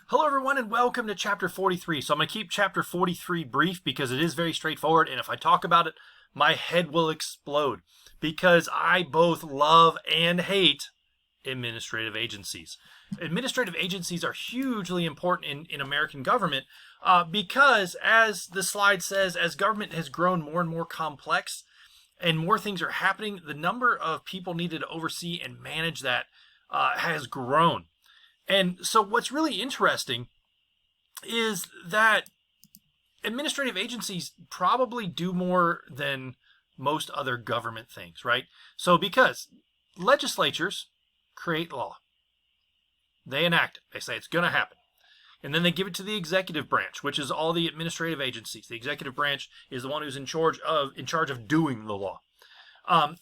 Hello everyone and welcome to chapter 43. So I'm going to keep chapter 43 brief because it is very straightforward, and if I talk about it, my head will explode because I both love and hate administrative agencies. Administrative agencies are hugely important in American government because, as the slide says, as government has grown more and more complex and more things are happening, the number of people needed to oversee and manage that has grown. And so what's really interesting is that administrative agencies probably do more than most other government things, right? So because legislatures create law, they enact it, they say it's going to happen. And then they give it to the executive branch, which is all the administrative agencies. The executive branch is the one who's in charge of doing the law.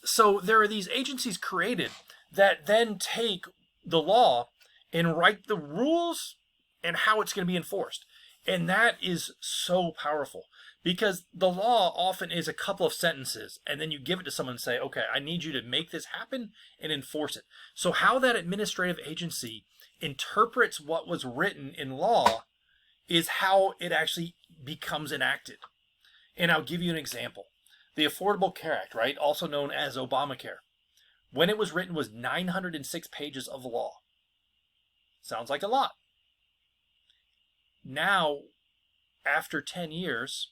So there are these agencies created that then take the law and write the rules and how it's going to be enforced. And that is so powerful because the law often is a couple of sentences and then you give it to someone and say, okay, I need you to make this happen and enforce it. So how that administrative agency interprets what was written in law is how it actually becomes enacted. And I'll give you an example. The Affordable Care Act, right, also known as Obamacare, when it was written was 906 pages of law. Sounds like a lot. Now, after 10 years,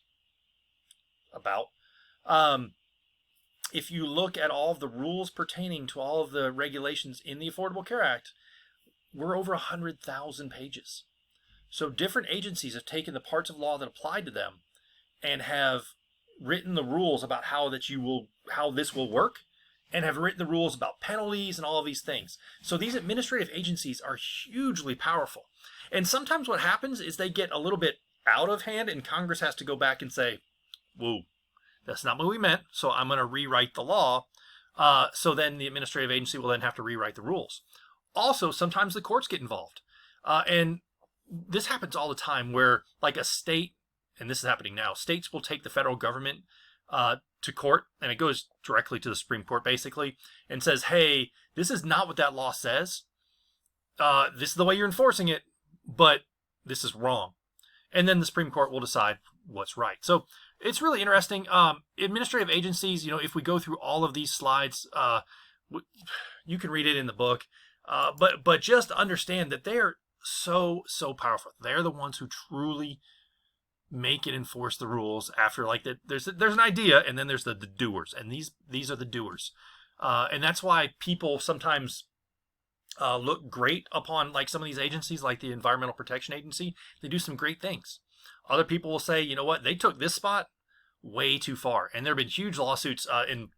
if you look at all of the rules pertaining to all of the regulations in the Affordable Care Act, we're over 100,000 pages. So different agencies have taken the parts of law that applied to them and have written the rules about how this will work, and have written the rules about penalties and all of these things. So these administrative agencies are hugely powerful. And sometimes what happens is they get a little bit out of hand and Congress has to go back and say, whoa, that's not what we meant, so I'm going to rewrite the law. So then the administrative agency will then have to rewrite the rules. Also, sometimes the courts get involved. And this happens all the time where, like a state, and this is happening now, states will take the federal government to court, and it goes directly to the Supreme Court basically, and says, hey, this is not what that law says. This is the way you're enforcing it, but this is wrong. And then the Supreme Court will decide what's right. So it's really interesting. Administrative agencies, if we go through all of these slides, you can read it in the book, but just understand that they are so powerful. They're the ones who truly make it enforce the rules after, like, there's an idea and then there's the doers, and these are the doers, and that's why people sometimes look great upon, like, some of these agencies, like the Environmental Protection Agency. They do some great things. Other people will say, you know what, they took this spot way too far, and there have been huge lawsuits. In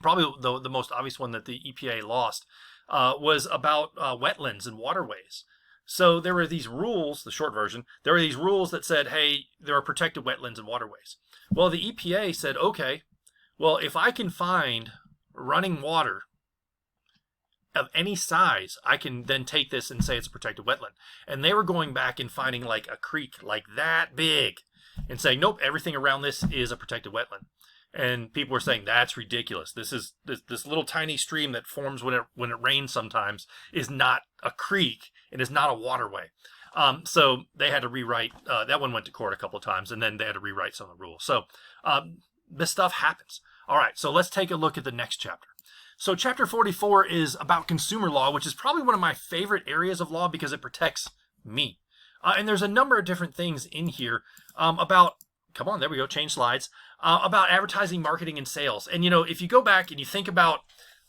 probably the most obvious one that the EPA lost was about wetlands and waterways. So there were these rules, the short version, there were these rules that said, hey, there are protected wetlands and waterways. Well, the EPA said, okay, well, if I can find running water of any size, I can then take this and say it's a protected wetland. And they were going back and finding, like, a creek like that big and saying, nope, everything around this is a protected wetland. And people were saying, that's ridiculous. This little tiny stream that forms when it rains sometimes is not a creek and is not a waterway. So they had to rewrite. That one went to court a couple of times, and then they had to rewrite some of the rules. So this stuff happens. All right, so let's take a look at the next chapter. So chapter 44 is about consumer law, which is probably one of my favorite areas of law because it protects me. And there's a number of different things in here about, come on, there we go, change slides, about advertising, marketing, and sales. And, if you go back and you think about,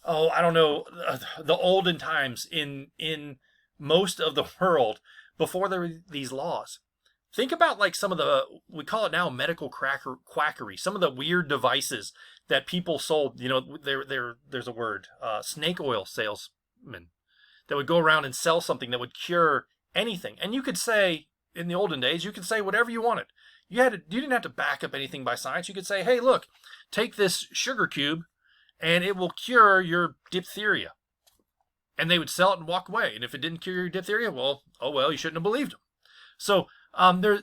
the olden times in most of the world before there were these laws, think about, like, some of we call it now medical quackery, some of the weird devices that people sold. There's a word, snake oil salesmen that would go around and sell something that would cure anything. And you could say, in the olden days, you could say whatever you wanted. You didn't have to back up anything by science. You could say, hey, look, take this sugar cube and it will cure your diphtheria. And they would sell it and walk away. And if it didn't cure your diphtheria, well, you shouldn't have believed them. So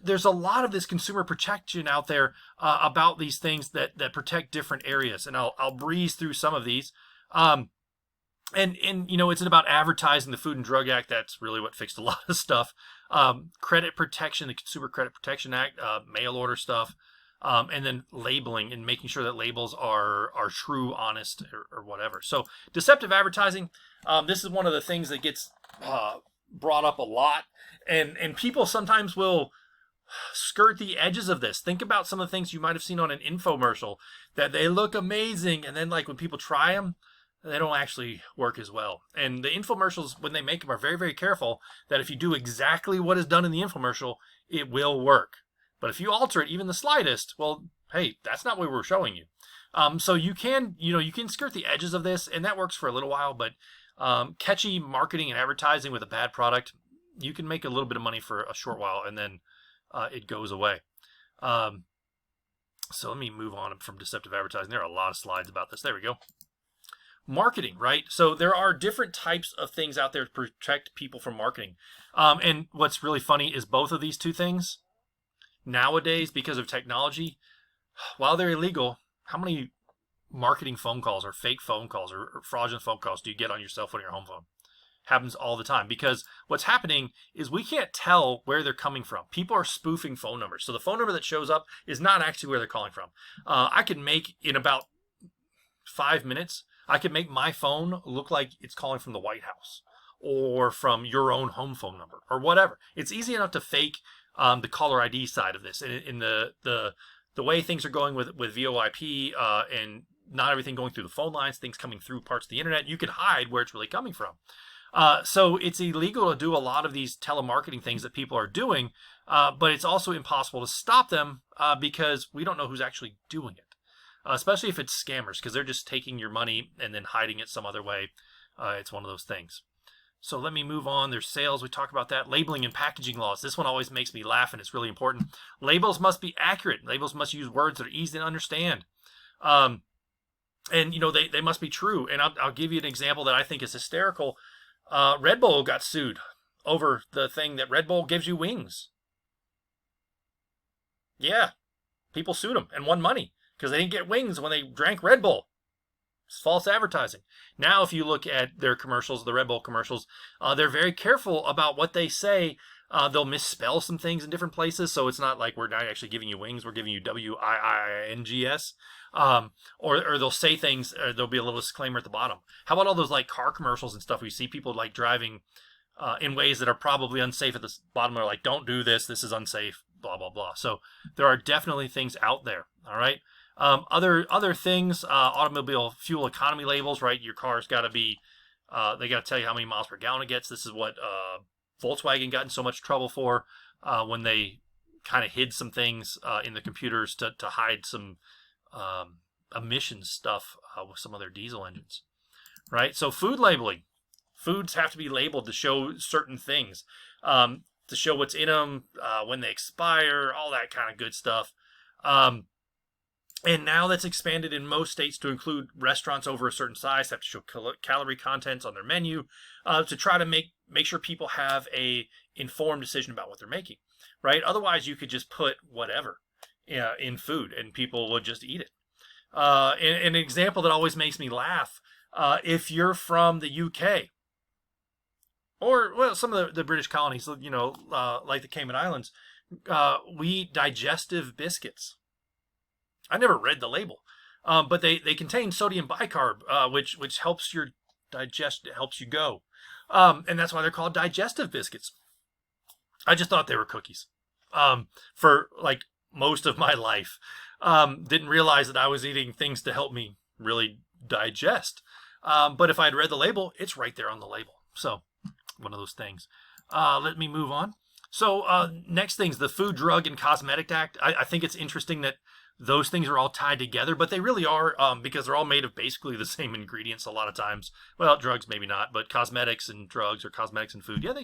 there's a lot of this consumer protection out there about these things that protect different areas. And I'll breeze through some of these. And it's about advertising. The Food and Drug Act, that's really what fixed a lot of stuff. Credit protection, the Consumer Credit Protection Act, mail order stuff, and then labeling and making sure that labels are true, honest, or whatever. So deceptive advertising, this is one of the things that gets brought up a lot, and people sometimes will skirt the edges of this. Think about some of the things you might have seen on an infomercial that they look amazing, and then like when people try them, they don't actually work as well. And the infomercials, when they make them, are very, very careful that if you do exactly what is done in the infomercial, it will work. But if you alter it even the slightest, well, hey, that's not what we're showing you. So you can skirt the edges of this, and that works for a little while, but catchy marketing and advertising with a bad product, you can make a little bit of money for a short while, and then it goes away. So let me move on from deceptive advertising. There are a lot of slides about this. There we go. Marketing, right? So there are different types of things out there to protect people from marketing. And what's really funny is both of these two things, nowadays, because of technology, while they're illegal, how many marketing phone calls or fake phone calls or fraudulent phone calls do you get on your cell phone or your home phone? Happens all the time, because what's happening is we can't tell where they're coming from. People are spoofing phone numbers. So the phone number that shows up is not actually where they're calling from. I can make, in about 5 minutes, I can make my phone look like it's calling from the White House or from your own home phone number or whatever. It's easy enough to fake the caller ID side of this. In the way things are going with VoIP and not everything going through the phone lines, things coming through parts of the internet, you can hide where it's really coming from. So it's illegal to do a lot of these telemarketing things that people are doing, but it's also impossible to stop them because we don't know who's actually doing it, especially if it's scammers, because they're just taking your money and then hiding it some other way. It's one of those things. So let me move on. There's sales. We talked about that. Labeling and packaging laws. This one always makes me laugh, and it's really important. Labels must be accurate. Labels must use words that are easy to understand. And, they must be true. And I'll give you an example that I think is hysterical. Red Bull got sued over the thing that Red Bull gives you wings. Yeah, people sued them and won money because they didn't get wings when they drank Red Bull. It's false advertising. Now, if you look at their commercials, the Red Bull commercials, they're very careful about what they say. They'll misspell some things in different places, so it's not like we're not actually giving you wings, we're giving you WIINGS. Or they'll say things, or there'll be a little disclaimer at the bottom. How about all those like car commercials and stuff? We see people like driving in ways that are probably unsafe. At the bottom are like, don't do this, this is unsafe, blah, blah, blah. So there are definitely things out there, all right? Other things, automobile fuel economy labels, right? Your car's got to be, they got to tell you how many miles per gallon it gets. This is what Volkswagen got in so much trouble for when they kind of hid some things in the computers to hide some emissions stuff with some of their diesel engines, right? So food labeling. Foods have to be labeled to show certain things, to show what's in them, when they expire, all that kind of good stuff. And now that's expanded in most states to include restaurants over a certain size have to show calorie contents on their menu to try to make sure people have a informed decision about what they're making, right? Otherwise, you could just put whatever in food and people would just eat it. An example that always makes me laugh, if you're from the UK or, well, some of the British colonies, like the Cayman Islands, we eat digestive biscuits. I never read the label, but they contain sodium bicarb, which helps your digest, it helps you go. And that's why they're called digestive biscuits. I just thought they were cookies for like most of my life. Didn't realize that I was eating things to help me really digest. But if I had read the label, it's right there on the label. So one of those things. Let me move on. So next things, the Food, Drug, and Cosmetic Act. I think it's interesting that those things are all tied together, but they really are because they're all made of basically the same ingredients a lot of times. Well, drugs maybe not, but cosmetics and drugs or cosmetics and food, yeah, they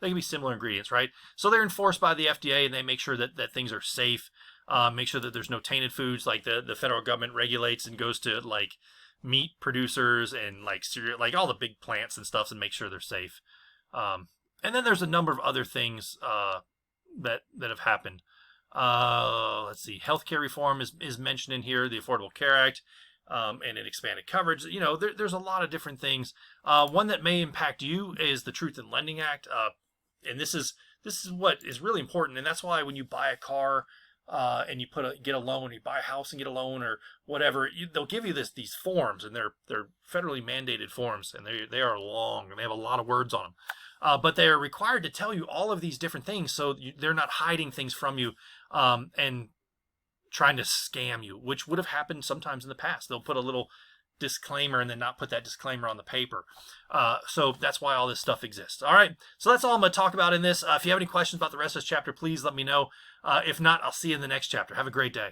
can be similar ingredients, right? So they're enforced by the FDA and they make sure that things are safe, make sure that there's no tainted foods. Like the federal government regulates and goes to like meat producers and like cereal, like all the big plants and stuff, and make sure they're safe. And then there's a number of other things that have happened. Let's see, healthcare reform is mentioned in here, the Affordable Care Act, and an expanded coverage. There's a lot of different things. One that may impact you is the Truth in Lending Act. And this is this is what is really important, and that's why when you buy a car and you get a loan, you buy a house and get a loan or whatever, they'll give you these forms, and they're federally mandated forms, and they are long and they have a lot of words on them. But they are required to tell you all of these different things, so they're not hiding things from you and trying to scam you, which would have happened sometimes in the past. They'll put a little disclaimer and then not put that disclaimer on the paper. So that's why all this stuff exists. All right, so that's all I'm going to talk about in this. If you have any questions about the rest of this chapter, please let me know. If not, I'll see you in the next chapter. Have a great day.